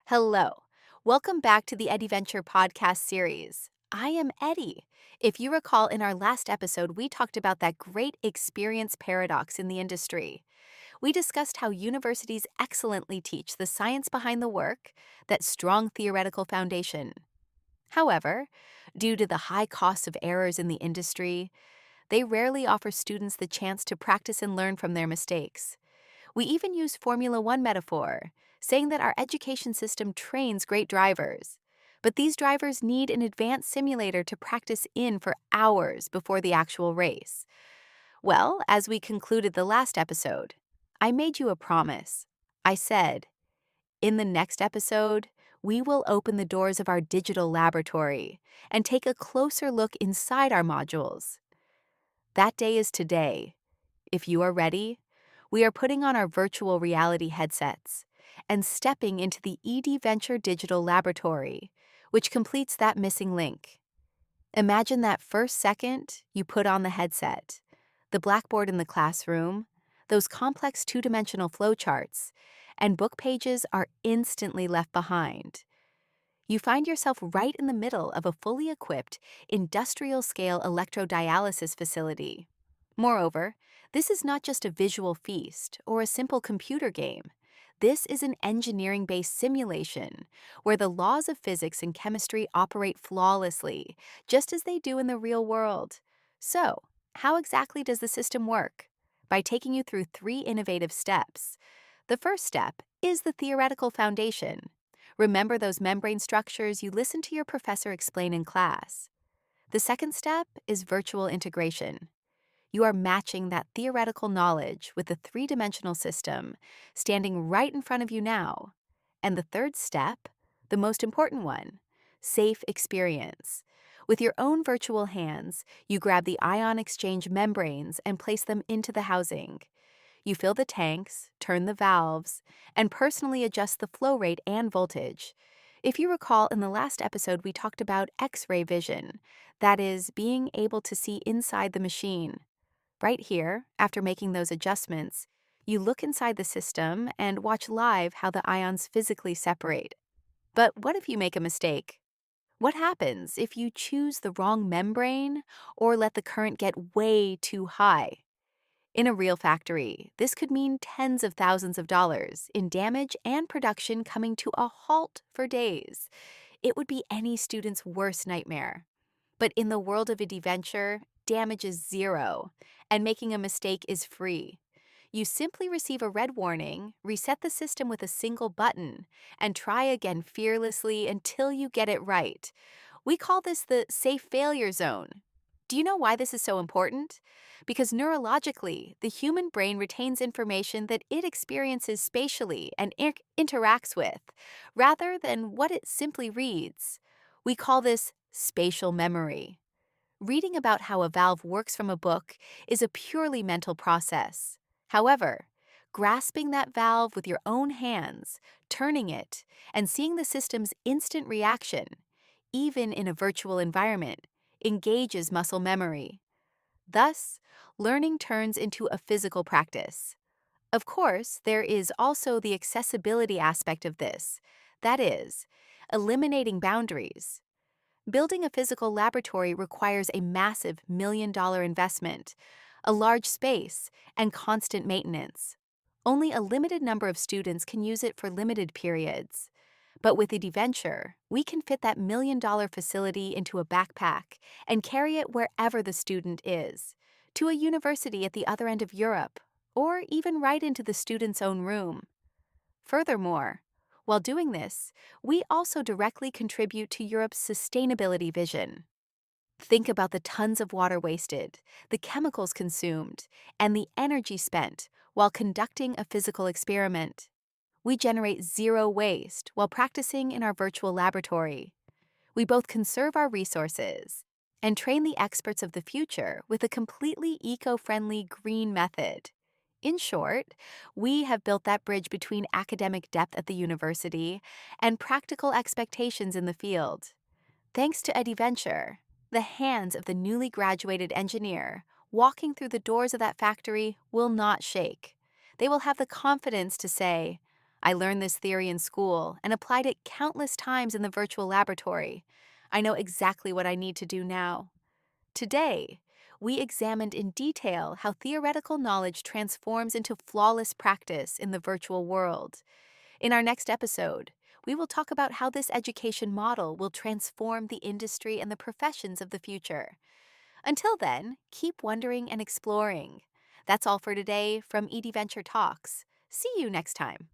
Hello. Welcome back to the EDventure podcast series. I am Eddie. If you recall, in our last episode, we talked about that great experience paradox in the industry. We discussed how universities excellently teach the science behind the work, that strong theoretical foundation. However, due to the high cost of errors in the industry, they rarely offer students the chance to practice and learn from their mistakes. We even use Formula One metaphor, saying that our education system trains great drivers. But these drivers need an advanced simulator to practice in for hours before the actual race. Well, as we concluded the last episode, I made you a promise. I said, in the next episode, we will open the doors of our digital laboratory and take a closer look inside our modules. That day is today. If you are ready, we are putting on our virtual reality headsets and stepping into the EDventure Digital Laboratory, which completes that missing link. Imagine that first second you put on the headset, the blackboard in the classroom, those complex two-dimensional flowcharts, and book pages are instantly left behind. You find yourself right in the middle of a fully equipped, industrial-scale electrodialysis facility. Moreover, this is not just a visual feast or a simple computer game. This is an engineering-based simulation where the laws of physics and chemistry operate flawlessly, just as they do in the real world. So, how exactly does the system work? By taking you through three innovative steps. The first step is the theoretical foundation. Remember those membrane structures you listened to your professor explain in class. The second step is virtual integration. You are matching that theoretical knowledge with the three-dimensional system standing right in front of you now. And the third step, the most important one, safe experience. With your own virtual hands, you grab the ion exchange membranes and place them into the housing. You fill the tanks, turn the valves, and personally adjust the flow rate and voltage. If you recall, in the last episode, we talked about X-ray vision, that is, being able to see inside the machine. Right here, after making those adjustments, you look inside the system and watch live how the ions physically separate. But what if you make a mistake? What happens if you choose the wrong membrane or let the current get way too high? In a real factory, this could mean tens of thousands of dollars in damage and production coming to a halt for days. It would be any student's worst nightmare. But in the world of EDventure, damage is zero, and making a mistake is free. You simply receive a red warning, reset the system with a single button, and try again fearlessly until you get it right. We call this the safe failure zone. Do you know why this is so important? Because neurologically, the human brain retains information that it experiences spatially and interacts with, rather than what it simply reads. We call this spatial memory. Reading about how a valve works from a book is a purely mental process. However, grasping that valve with your own hands, turning it, and seeing the system's instant reaction, even in a virtual environment, engages muscle memory. Thus, learning turns into a physical practice. Of course, there is also the accessibility aspect of this, that is, eliminating boundaries. Building a physical laboratory requires a massive million-dollar investment, a large space, and constant maintenance. Only a limited number of students can use it for limited periods. But with EDventure, we can fit that million-dollar facility into a backpack and carry it wherever the student is, to a university at the other end of Europe, or even right into the student's own room. Furthermore, while doing this, we also directly contribute to Europe's sustainability vision. Think about the tons of water wasted, the chemicals consumed, and the energy spent while conducting a physical experiment. We generate zero waste while practicing in our virtual laboratory. We both conserve our resources and train the experts of the future with a completely eco-friendly green method. In short, we have built that bridge between academic depth at the university and practical expectations in the field. Thanks to EDventure, the hands of the newly graduated engineer walking through the doors of that factory will not shake. They will have the confidence to say, I learned this theory in school and applied it countless times in the virtual laboratory. I know exactly what I need to do now. Today, we examined in detail how theoretical knowledge transforms into flawless practice in the virtual world. In our next episode, we will talk about how this education model will transform the industry and the professions of the future. Until then, keep wondering and exploring. That's all for today from EDventure Talks. See you next time.